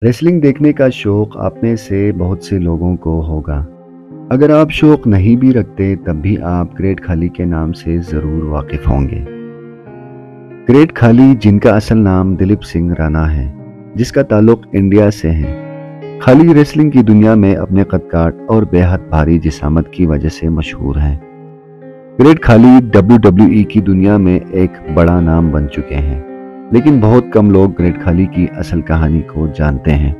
Wrestling देखने का शौक आप में से बहुत से लोगों को होगा। अगर आप शौक नहीं भी रखते तब भी आप ग्रेट खाली के नाम से ज़रूर वाकिफ होंगे। ग्रेट खाली, जिनका असल नाम दिलीप सिंह राणा है, जिसका ताल्लुक इंडिया से है, खाली रेसलिंग की दुनिया में अपने कद-काठ और बेहद भारी जिसामत की वजह से मशहूर हैं। ग्रेट खाली WWE की दुनिया में एक बड़ा नाम बन चुके हैं, लेकिन बहुत कम लोग ग्रेट खाली की असल कहानी को जानते हैं।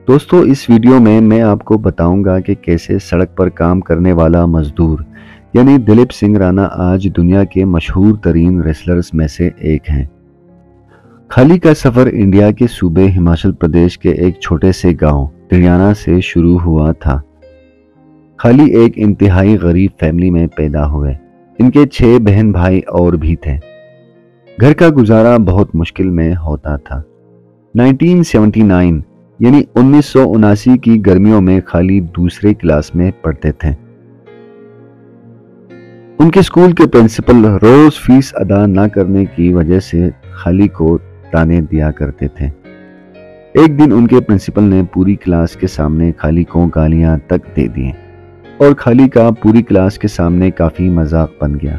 दोस्तों, इस वीडियो में मैं आपको बताऊंगा कि कैसे सड़क पर काम करने वाला मजदूर यानी दिलीप सिंह राणा आज दुनिया के मशहूर तरीन रेसलर्स में से एक हैं। खाली का सफर इंडिया के सूबे हिमाचल प्रदेश के एक छोटे से गांव तिरियाना से शुरू हुआ था। खाली एक इंतहाई गरीब फैमिली में पैदा हुए। इनके 6 बहन भाई और भी थे। घर का गुजारा बहुत मुश्किल में होता था। 1979 यानी 1979 की गर्मियों में खाली दूसरे क्लास में पढ़ते थे। उनके स्कूल के प्रिंसिपल रोज फीस अदा न करने की वजह से खाली को ताने दिया करते थे। एक दिन उनके प्रिंसिपल ने पूरी क्लास के सामने खाली को गालियां तक दे दी और खाली का पूरी क्लास के सामने काफी मजाक बन गया।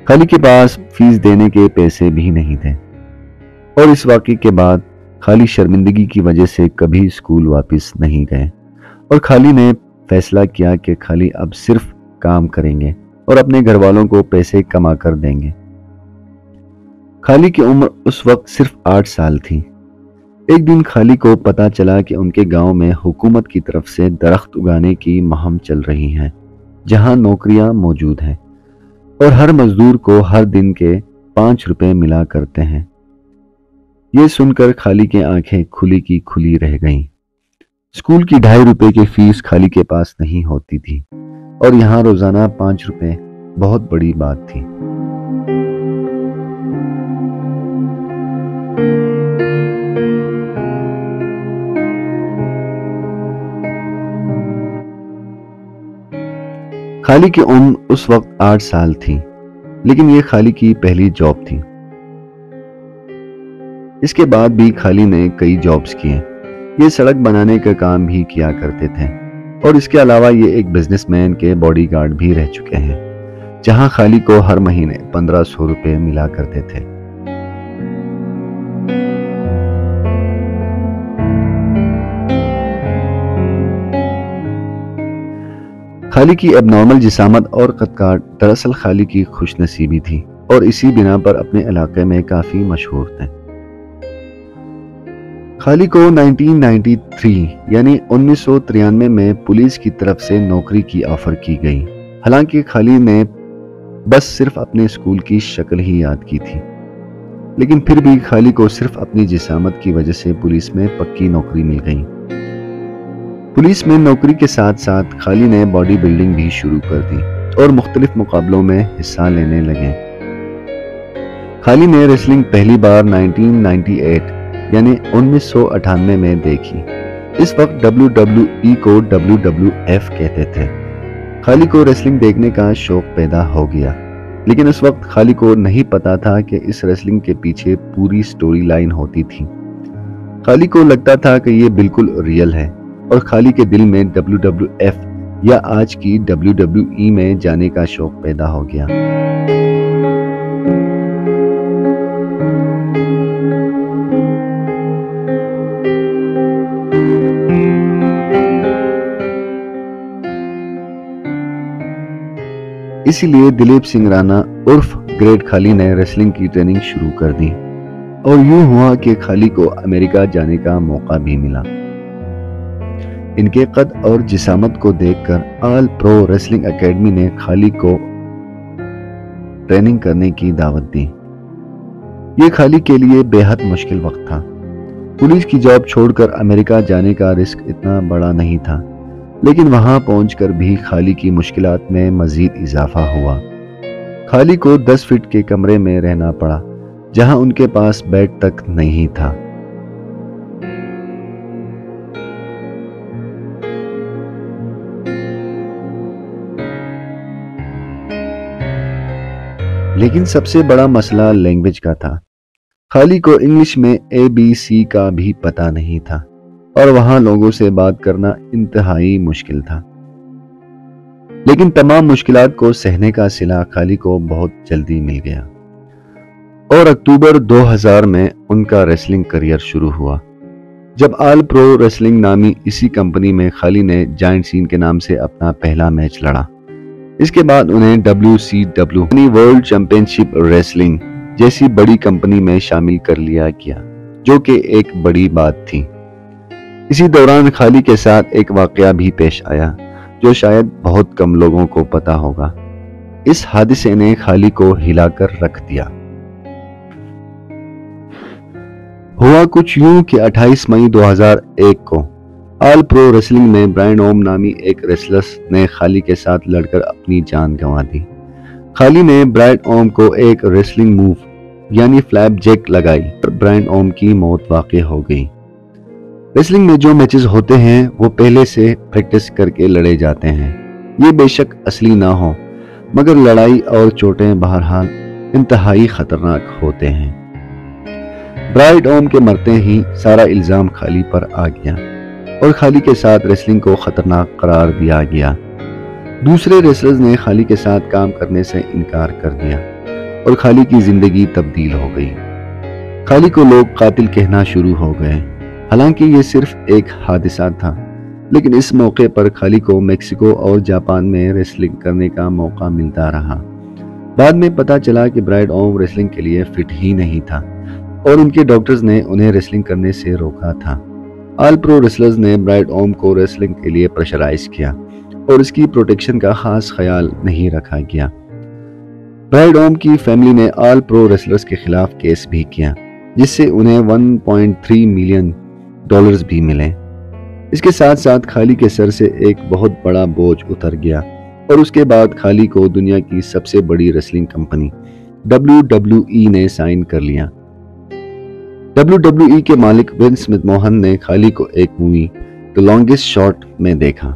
खाली के पास फीस देने के पैसे भी नहीं थे और इस वाक़े के बाद खाली शर्मिंदगी की वजह से कभी स्कूल वापस नहीं गए और खाली ने फैसला किया कि खाली अब सिर्फ काम करेंगे और अपने घर वालों को पैसे कमा कर देंगे। खाली की उम्र उस वक्त सिर्फ 8 साल थी। एक दिन खाली को पता चला कि उनके गांव में हुकूमत की तरफ से दरख्त उगाने की मुहिम चल रही है, जहां नौकरियां मौजूद हैं और हर मजदूर को हर दिन के 5 रुपए मिला करते हैं। ये सुनकर खाली की आंखें खुली की खुली रह गईं। स्कूल की 2.5 रुपए की फीस खाली के पास नहीं होती थी और यहाँ रोजाना 5 रुपए बहुत बड़ी बात थी। खाली की उम्र उस वक्त 8 साल थी, लेकिन ये खाली की पहली जॉब थी। इसके बाद भी खाली ने कई जॉब्स किए। ये सड़क बनाने का काम भी किया करते थे और इसके अलावा ये एक बिजनेसमैन के बॉडीगार्ड भी रह चुके हैं, जहां खाली को हर महीने 1500 रुपए मिला करते थे। खाली की एबनॉर्मल जिसामत और कद-काठ दरअसल खाली की खुशनसीबी थी और इसी बिना पर अपने इलाके में काफी मशहूर थे। खाली को 1993 यानी 1993 में पुलिस की तरफ से नौकरी की ऑफर की गई। हालांकि खाली ने बस सिर्फ अपने स्कूल की शक्ल ही याद की थी, लेकिन फिर भी खाली को सिर्फ अपनी जिसामत की वजह से पुलिस में पक्की नौकरी मिल गई। पुलिस में नौकरी के साथ साथ खाली ने बॉडी बिल्डिंग भी शुरू कर दी और मुख्तलिफ मुकाबलों में हिस्सा लेने लगे। खाली ने रेसलिंग पहली बार 1998 यानी 1998 में देखी। इस वक्त WWE को WWF कहते थे। खाली को रेसलिंग देखने का शौक पैदा हो गया, लेकिन उस वक्त खाली को नहीं पता था कि इस रेसलिंग के पीछे पूरी स्टोरी लाइन होती थी। खाली को लगता था कि ये बिल्कुल रियल है और खाली के दिल में WWF या आज की WWE में जाने का शौक पैदा हो गया। इसीलिए दिलीप सिंह राणा उर्फ ग्रेट खाली ने रेसलिंग की ट्रेनिंग शुरू कर दी और यूं हुआ कि खाली को अमेरिका जाने का मौका भी मिला। इनके कद और जिसामत को देखकर ऑल प्रो रेसलिंग एकेडमी ने खाली को ट्रेनिंग करने की दावत दी। ये खाली के लिए बेहद मुश्किल वक्त था। पुलिस की जॉब छोड़कर अमेरिका जाने का रिस्क इतना बड़ा नहीं था, लेकिन वहां पहुंचकर भी खाली की मुश्किलात में मजीद इजाफा हुआ। खाली को 10 फीट के कमरे में रहना पड़ा, जहां उनके पास बेड तक नहीं था। لیکن سب سے بڑا مسئلہ لینگویج کا تھا۔ خالی کو انگلش میں ABC کا بھی پتہ نہیں تھا اور وہاں لوگوں سے بات کرنا انتہائی مشکل تھا۔ لیکن تمام مشکلات کو سہنے کا صلہ خالی کو بہت جلدی مل گیا اور اکتوبر 2000 میں ان کا ریسلنگ کریئر شروع ہوا، جب آل پرو ریسلنگ نامی اسی کمپنی میں خالی نے جائنٹ سین کے نام سے اپنا پہلا میچ لڑا۔ اس کے بعد انہیں WCW یعنی ورلڈ چیمپئن شپ ریسلنگ جیسی بڑی کمپنی میں شامل کر لیا گیا، جو کہ ایک بڑی بات تھی۔ اسی دوران خالی کے ساتھ ایک واقعہ بھی پیش آیا جو شاید بہت کم لوگوں کو پتا ہوگا۔ اس حادثے نے خالی کو ہلا کر رکھ دیا۔ ہوا کچھ یوں کہ 28 مئی 2001 کو آل پرو ریسلنگ میں برائن اوم نامی ایک ریسلر نے خالی کے ساتھ لڑ کر اپنی جان گنوا دی۔ خالی نے برائن اوم کو ایک ریسلنگ موو یعنی فلیپ جیک لگائی اور برائن اوم کی موت واقع ہو گئی۔ ریسلنگ میں جو میچز ہوتے ہیں وہ پہلے سے پریکٹس کر کے لڑے جاتے ہیں۔ یہ بے شک اصلی نہ ہو، مگر لڑائی اور چوٹیں بہرحال انتہائی خطرناک ہوتے ہیں۔ برائن اوم کے مرتے ہی سارا الزام خالی پر آ گیا اور خالی کے ساتھ ریسلنگ کو خطرناک قرار دیا گیا۔ دوسرے ریسلرز نے خالی کے ساتھ کام کرنے سے انکار کر دیا اور خالی کی زندگی تبدیل ہو گئی۔ خالی کو لوگ قاتل کہنا شروع ہو گئے، حالانکہ یہ صرف ایک حادثہ تھا، لیکن اس موقع پر خالی کو میکسیکو اور جاپان میں ریسلنگ کرنے کا موقع ملتا رہا۔ بعد میں پتا چلا کہ برائن اوم ریسلنگ کے لیے فٹ ہی نہیں تھا اور ان کے ڈاکٹرز نے انہیں ریسلنگ کرنے سے روکا تھا۔ آل پرو ریسلرز نے برائن اوم کو ریسلنگ کے لیے پریشرائز کیا اور اس کی پروٹیکشن کا خاص خیال نہیں رکھا گیا۔ برائن اوم کی فیملی نے آل پرو ریسلرز کے خلاف کیس بھی کیا، جس سے انہیں $1.3 ملین بھی ملے۔ اس کے ساتھ ساتھ خالی کے سر سے ایک بہت بڑا بوجھ اتر گیا اور اس کے بعد خالی کو دنیا کی سب سے بڑی ریسلنگ کمپنی WWE نے سائن کر لیا۔ WWE کے مالک ونس مکمہن نے خالی کو ایک مووی دی لانگسٹ شاٹ میں دیکھا۔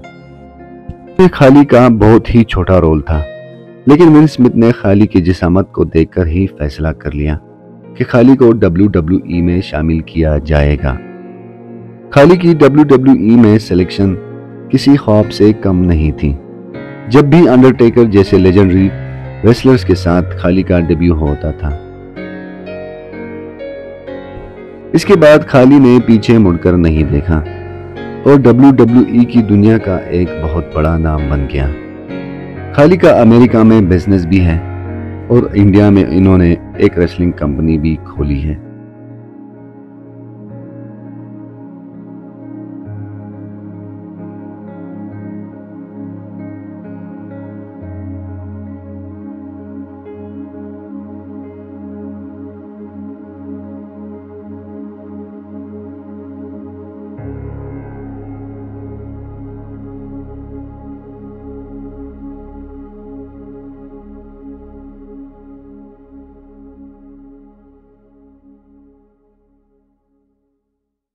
خالی کا بہت ہی چھوٹا رول تھا، لیکن ونس سمتھ نے خالی کی جسامت کو دیکھ کر ہی فیصلہ کر لیا کہ خالی کو WWE میں شامل کیا جائے گا۔ خالی کی WWE میں سلیکشن کسی خواب سے کم نہیں تھی۔ جب بھی انڈرٹیکر جیسے لیجنڈری ریسلرز کے ساتھ خالی کا ڈیبیو ہوتا تھا۔ اس کے بعد خالی نے پیچھے مڑ کر نہیں دیکھا اور WWE کی دنیا کا ایک بہت بڑا نام بن گیا۔ خالی کا امریکہ میں بزنس بھی ہے اور انڈیا میں انہوں نے ایک ریسلنگ کمپنی بھی کھولی ہے۔